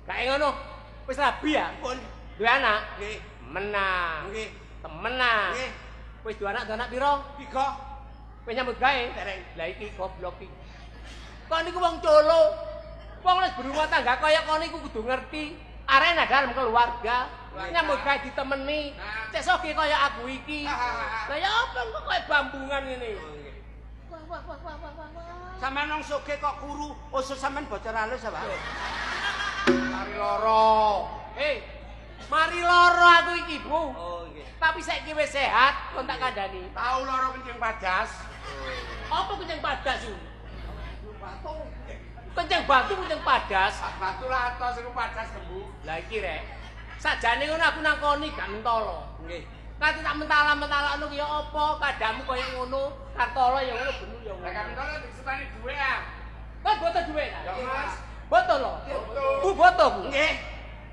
Kayak ngono. Wis rabi ya? Empun. Duwe anak? Nggih. Menang. Nggih. Temenan. Nggih. Wis duwe anak piro? 3. Wis nyambut gawe? Dereng. Lah iki goblok iki. Kok niku wong colo. Wong wis berumah tangga kaya kono iku kudu ngerti arena dalam keluarga. Nyambut gawe ditemeni. Cek soge kaya aku iki. Lah ya apa kok kaya bambungan ngene. Wah. Sampeyan nang soge kok kuru, usus sampeyan bocor halus apa? Mari loro. Mari loro aku iki, Bu. Oh nggih. Tapi saiki wis sehat, kon tak kandhani. Tahu loro kencing padas. Apa kencing padas iki? Kencing batu kencing padas. Batu latos iku padas gembu. Lah iki rek. Sajane ngono aku nangkoni gak mentolo. Nggih. Kanthi tak mentala-mentalakno ki ya apa kadhamu kaya ngono, Kartolo ya ngono bener ya ngono. Lah kan kalau disutani duwe ah. Kok boto duwe ta? Ya Mas. Boto lho. Boto. Bu boto Bu. Nggih.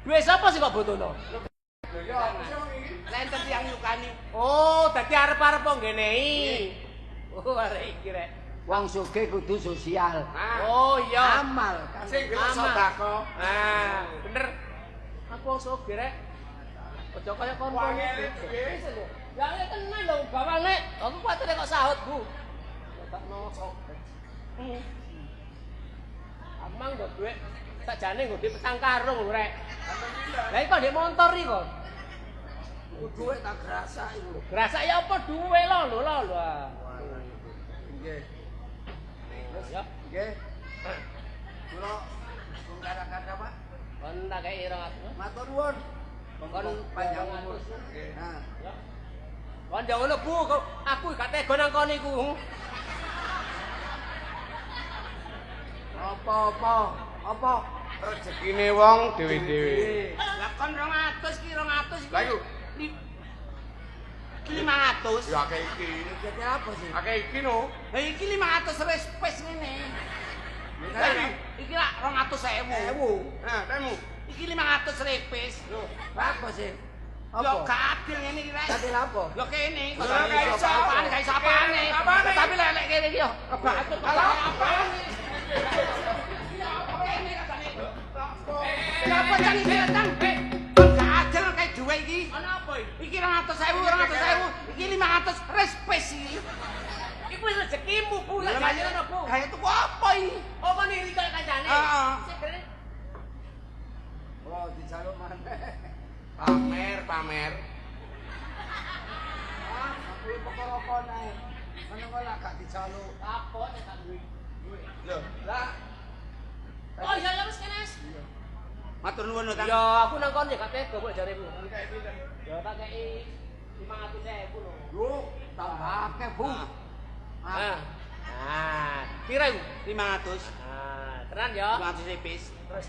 Duwe sapa sih kok botono? Lho ya apa sih wong iki? Lenten tiyang nyukani. Oh, dadi arep-arep kok ngenehi. Oh, arek iki rek. Wong sugih kudu sosial. Oh iya. Amal. Sing gelem Amal. sedekah. Ah, bener. Aku wong sugih rek. Aja kaya kon. Wangele duwe. Ya ya tenan lho, bawane. Aku kuwatir kok sahut, Bu. Tak nosok. Amang kok duwe sakjane nggo di petang karung lho rek. Lah iki kok ndek motor iki kok. Duwe tak grasa iku. Grasak ya apa duwe lho lho. Nggih. Ya, Nggih. Kula wong kata-kata Pak. kon tak kei 200. Matur nuwun. Kon Panjang umur. Nggih. Nah. Ya. Kon jauh ngono Bu, aku gak tega nang kon iku. Apa? Rezekine wong dhewe-dhewe. Lah kon 200 ki 200 iki. Lah iku 500. ya akeh iki. Jadi apa sih? Akeh iki no. Lah iki 500 respes ngene. Lah Iki lak 200.000. Nah, temu. Iki 500 repes. Apa sih? Yo Apa? gak adil ngene iki rek. Adil apa? Yo kene. Lah, gak iso. Gak iso apane. Apane? Tapi lek kene iki yo kebacut kok apane. Kenapa cang iki cang? Kon gak adil kayak duwe iki. Ana apa iki? Iki 200.000. Iki 500 respes iki. Iku wis rezekimu Bu, Lah, tak jane ana Bu. Kayak tuku apa iki? Oh kon iri kaya kancane. Heeh. Sik kene. Oh, dijaluk maneh. Pamer. Ah, aku perkara kono ae. Ngono kok lak gak dijaluk. Apa nek tak duwe? Lho, lah Oh iya ya wis kene. Matur nuwun Kang. Ya aku nang kon ya gak tega kok jaremu. Ya tak kei 500.000 lho. Yo, tambah akeh, Bu. Nah, pira iku? 500. Nah, tenan ya. 500 repes. Terus,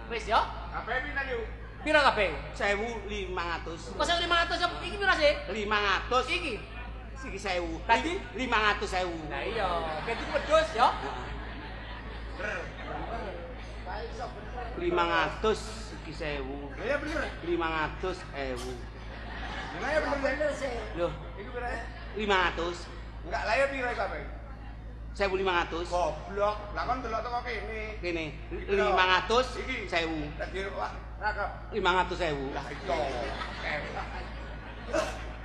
wis ya. kabeh pinten yo? Pira kabeh? 1.500. Kok 1.500 ya? Iki pira sih? 500. Iki. Iki 1.000. Tadi? 500.000. Nah iya, ganti wedhus ya. 500 iki 1.000. Lah ya bener. 500.000. Lah ya bener sih. Loh, Iku pira? 500. Enggak lah ya pira kabeh? 1.500. Goblok. Lah kon delok teko kene. Kene 500 Iki. 1.000. Dadi wah, rakep. 500.000. Lah iya.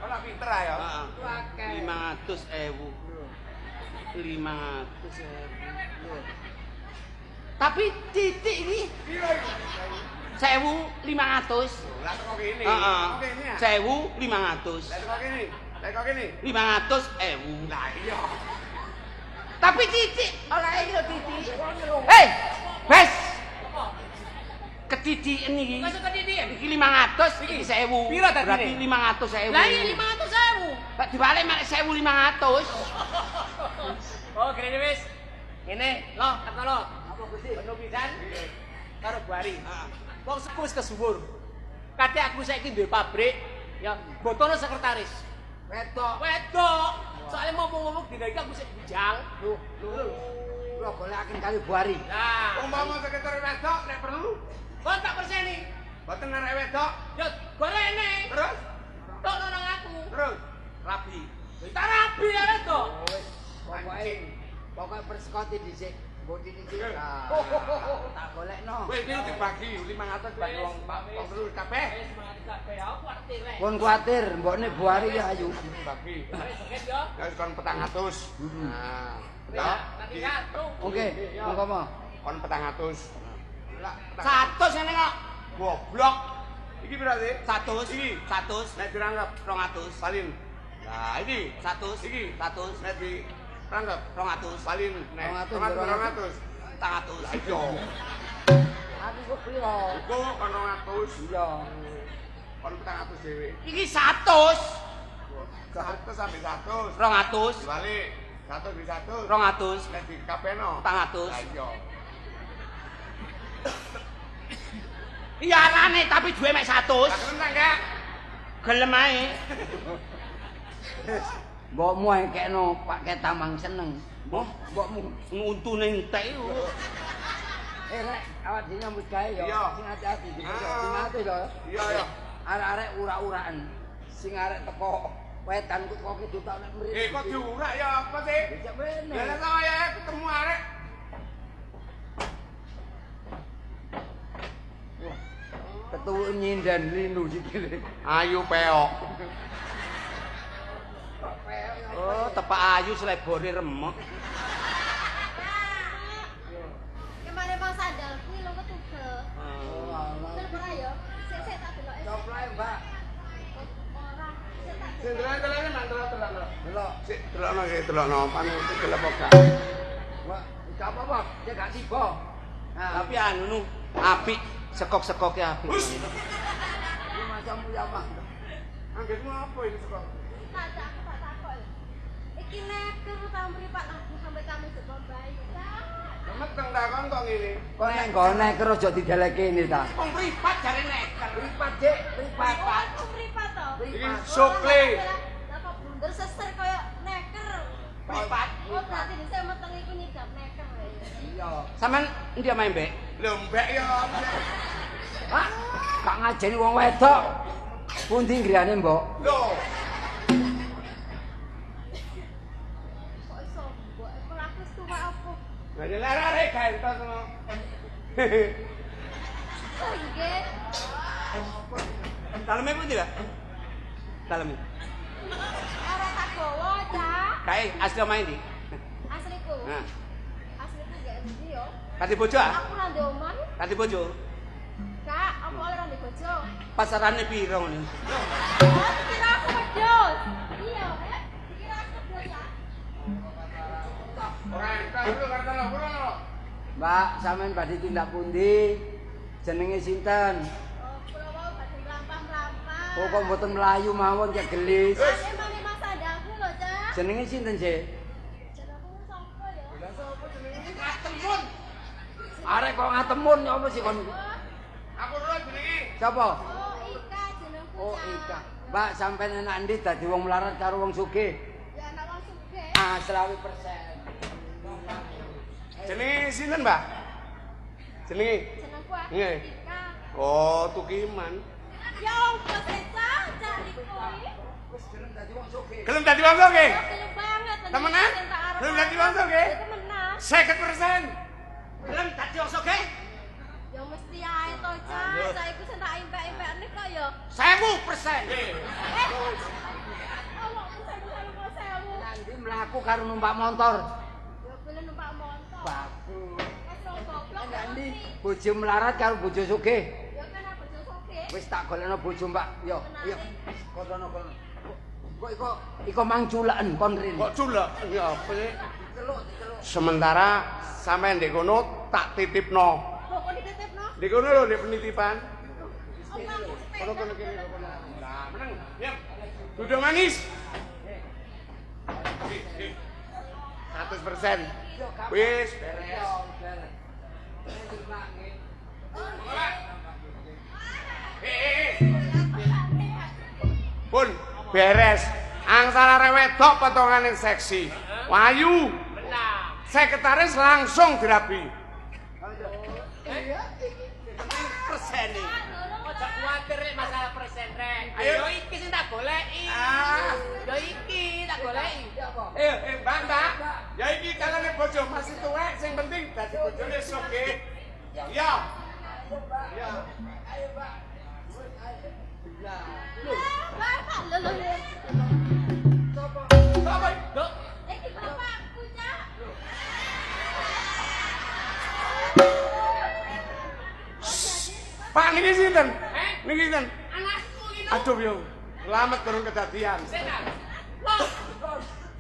Ora pinter ae ya. Heeh. Akeh. 500.000. 500.000. Tapi titik ini Pira iki? 1.500. Lah teko kene. Heeh. Teko kene ya. 1.500. Lah teko kene. Teko kene. 500.000. Lah iya. Tapi titik ora iki lho titik. Hei, wes. Ketitik ini. Kok ketitik? Iki 500, iki 1.000. Pira dadine? Berarti 500.000. Lah iya 500.000. Pak dibalik mek 1.500. Oh, gini wis. Ngene, lo, kata lo. Apa Gusti? Penuh pisan. Karo Buari. Heeh. Wong seku wis kesuwur. Kate aku saiki duwe pabrik, ya botono sekretaris. Wedok. Wedok. Soale ngomong-ngomong dina iki aku sik bujang. Lho. Kula golekaken kali Buari. Lah, Umpama sekretaris wedok nek perlu, kon tak perseni. boten arek wedok. Ya gorene. Terus? Tokno nang aku. Terus rabi. Tak rabi ya wedok. Wis, pokoke persekoti dhisik. Mbok dhisik. Nah, tak golekno. Wis iki dibagi 500 bagi wong wong terus kabeh. Wis semangat kabeh aku arti rek. Pun kuatir, mbokne Buari ya ayu. Bagi. Wis oke yo. Ya kon 400. Nah. Ya, nanti satu. Oke, monggo mo. Kon 400. Lah 100 ngene kok. goblok. Iki berarti 100. Iki 100. nek diranggep 200. paling. Lah iki 100. Iki 100. nek diranggep 200. paling nek 200. 200. Lah 300. iya. Aku kok piro? Iku kon 200. Iya. Kon 400 dhewe. Iki 100. 100 sampai 100. 200. Dibalik 100 di 100. 200. Nek di kapeno 400. Lah iya. Iya arane tapi duwe mek 100. Lah gelem ta enggak? Gelem ae. Mbokmu ae kekno Pak Ketamang seneng. Mbokmu. Nguntune entek iku. Rek, awak dhewe nyambut gawe ya. Iya. Sing hati-hati sing Ah. ati lho. Iya ya. Arek-arek ura-uraan. Sing arek teko wetan ku teko kidul tak nek mriki. Kok diurak ya apa sih? Dijak mrene. Ya lah sama ya ketemu arek. Ketu nyindan linu sikile. Ayu peok. Oh, tepak ayu selebore remek. Kemarin Bang Sandal kuwi lho ketugel. Oh, alah. Terus ora ya? Sik tak delok. Coplae, Mbak. Ora. Sik tak Sing delok-delokne nang delok-delokno. Delok. Sik delokno iki delokno panen iki gelem apa Wah, gak apa-apa, dia gak tiba. Nah, Tapi anu nu apik, sekok-sekoke apik. ini macammu ya, Pak. Anggitmu apa ini kok? tak takok. Iki neker ta mripat aku sampai kami sego bayi. Meteng ta kon kok ngene. Kok nek ngene aja didelek kene ta. Wong pripat jare neker. Pripat, Dik, pripat. Aku mripat to. Iki sokle. Lah kok bunder seser kaya neker. Pripat. Oh berarti dhisik meteng iku nyidap neker ya. Iya. Sampeyan endi omahe, Mbek? Lho mbek ya. Pak, gak ngajeni wong wedok. Pundi griyane, Mbok? Lho. Kok iso mbok aku wis tuwa apa? Lah ya arek gantos no. Oh nggih. Daleme pundi, Pak? Daleme. Ora tak gawa, Cak. Kae asli omahe ndi? Asliku. Nah, Asliku gak endi yo. kati bojo ah? Aku ra ndek omah. Kati bojo. Kak, apa oleh ra ndek bojo? Pasarane piro ngene? Oh, dikira aku wedhus. Iya, dikira aku wedhus, Kak. Ora entar lu kartu lo, bro. Mbak, sampean badhe tindak pundi? Jenenge sinten? Oh, kula wau badhe mlampah-mlampah. Oh, kok mboten mlayu mawon kek gelis. Ade mane Mas Andangku lho, Cak. Jenenge sinten, Sik? Jenengku sapa ya? Ngatemun. Arek kok ngatemun ya apa sih kon? Aku dulu jenenge. Sapa? Oh, Ika jenengku. Oh, Cak. Ika. Mbak, sampean enak ndi dadi wong melarat karo wong sugih? Ya anak wong sugih. Ah, 100%. Jenenge sinten, Mbak? Jenenge. Jenengku ah, Nggih. Ika. Oh, Tukiman. Ya ampun, Cak, cari kuwi. Wis gelem dadi wong sugih. Gelem dadi wong oke? Gelem banget. Temenan? Gelem dadi wong oke? Temenan. 50%. Gelem dadi wong sugih? Ya mesti ae to, Cak. Saiki sing tak impek-impekne kok ya. 1000%. Awakmu sewu. Nanti mlaku karo numpak motor. Ya boleh numpak motor. Bagus. Wes wong goblok. Nanti bojo melarat karo bojo sugih. Ya kan aku bojo sugih. Wis tak golekno bojo, Mbak. Yo, yo. Kono kono. Kok iko mang culeken kon rin. Kok culek? Ya apa sih? Diceluk, diceluk. Sementara sampean ndek kono tak titipno. Kok dititipno? Ndek kono lho ndek penitipan. Omahku Kono kono kene kono. Nah, meneng. Yap. Duduk manis. 100%. Wis beres. Pun beres. Angsal arek wedok potongane seksi. Wayu. Benar. Sekretaris langsung dirabi. Persen iki. Ojo kuwatir rek masalah persen rek. Ayo. Yo iki sing tak goleki. Ah. Yo iki tak goleki. Mbak. Ya iki kalane bojo masih tuwek, sing penting dadi bojone sugih. Iya. Iya. Ayo, Mbak. Bapak lho. Sapa? Dok, Iki bapakku, Cak. Pak niki sinten? Niki kan. Anakku iki. Aduh yo. Selamat durung kedadian. Senak. Lo.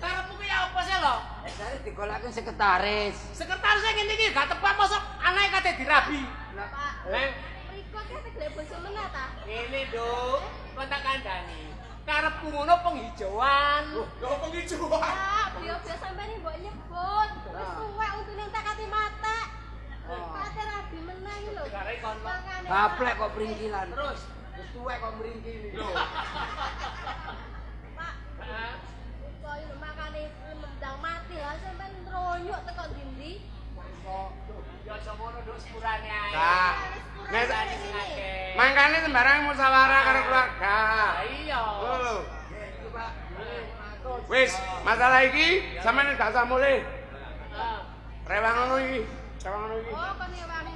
Karepmu ki apa sih lo? Dari digolake sekretaris. Sekretaris ngene iki gak tepat mosok anake kate dirabi. Pak. Leng. Riko ki tegele bojo meneh ta? Ngene, Nduk. Kok tak kandhani. Karepku ngono penghijauan. Lho penghijauan. Pak, biasa sampeyan mbok nyebut. Wis suwe untune tak kate mate. Kate rabi meneh iki lho. Gare kon. Makane, Gaplek kok pringkilan. Terus. Wis tuwek kok mringkini. Lho. Pak, Heeh. Riko iki makane mendang mati lah sampeyan nronyok teko ndi-ndi. Ya semono Nduk sepurane ae. Kak. Nek Sane sing akeh. mangkane sembarang musyawarah karo keluarga. Iya. Lho. Wis, masalah iki sampeyan gak usah mulih. Heeh. Rewang ngono iki. Rewang ngono iki. Oh, kon ngewangi.